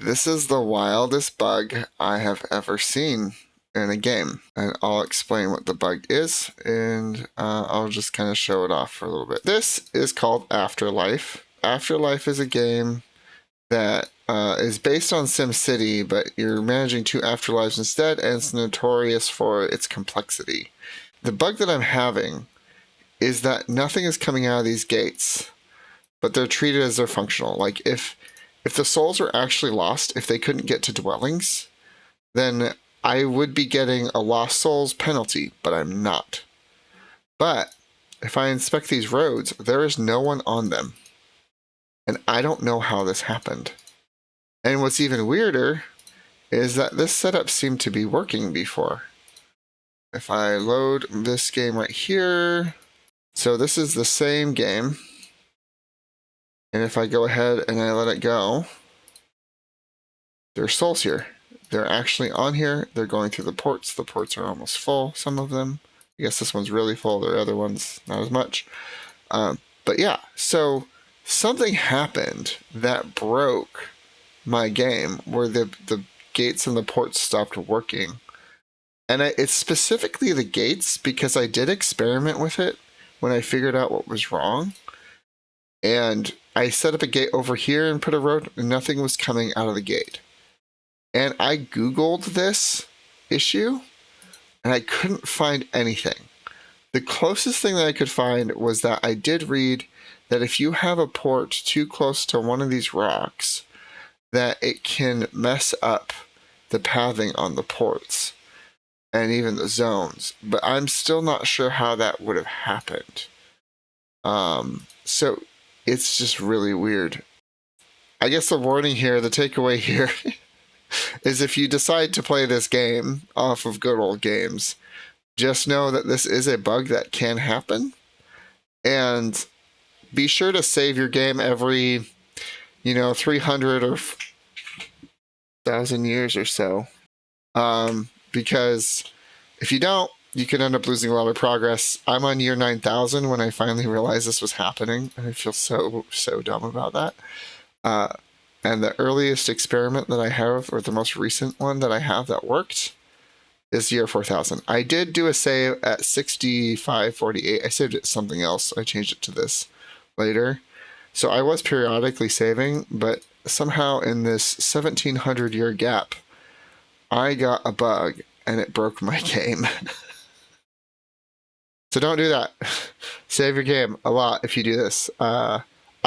This is the wildest bug I have ever seen in a game, and I'll explain what the bug is, and I'll just kind of show it off for a little bit. This is called Afterlife. Afterlife is a game that is based on SimCity, but you're managing two afterlives instead, and it's notorious for its complexity. The bug that I'm having is that nothing is coming out of these gates, but they're treated as they're functional. Like if the souls were actually lost, if they couldn't get to dwellings, then I would be getting a lost souls penalty, but I'm not. But if I inspect these roads, there is no one on them. And I don't know how this happened. And what's even weirder is that this setup seemed to be working before. If I load this game right here, so this is the same game. And if I go ahead and I let it go, there's souls here. They're actually on here. They're going through the ports. The ports are almost full, some of them. I guess this one's really full. The other one's not as much. But yeah, so something happened that broke my game where the gates and the ports stopped working. And it's specifically the gates because I did experiment with it when I figured out what was wrong. And I set up a gate over here and put a road, and nothing was coming out of the gate. And I Googled this issue, and I couldn't find anything. The closest thing that I could find was that I did read that if you have a port too close to one of these rocks, that it can mess up the pathing on the ports and even the zones. But I'm still not sure how that would have happened. So it's just really weird. I guess the warning here, the takeaway here, is if you decide to play this game off of good old games, just know that this is a bug that can happen. And be sure to save your game every, 300 or 1,000 years or so. Because if you don't, you can end up losing a lot of progress. I'm on year 9,000 when I finally realized this was happening, and I feel so dumb about that. And the earliest experiment that I have, or the most recent one that I have that worked, is year 4,000. I did do a save at 6548. I saved it something else. I changed it to this later. So I was periodically saving, but somehow in this 1,700-year gap, I got a bug, and it broke my game. So don't do that. Save your game a lot if you do this. I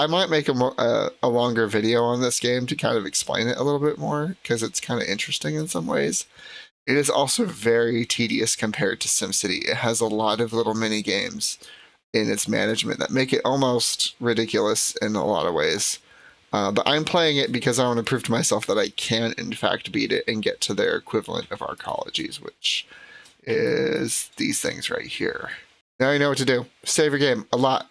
might make a longer video on this game to kind of explain it a little bit more, because it's kind of interesting in some ways. It is also very tedious compared to SimCity. It has a lot of little mini games in its management that make it almost ridiculous in a lot of ways. But I'm playing it because I want to prove to myself that I can, in fact, beat it and get to their equivalent of arcologies, which is these things right here. Now you know what to do. Save your game a lot.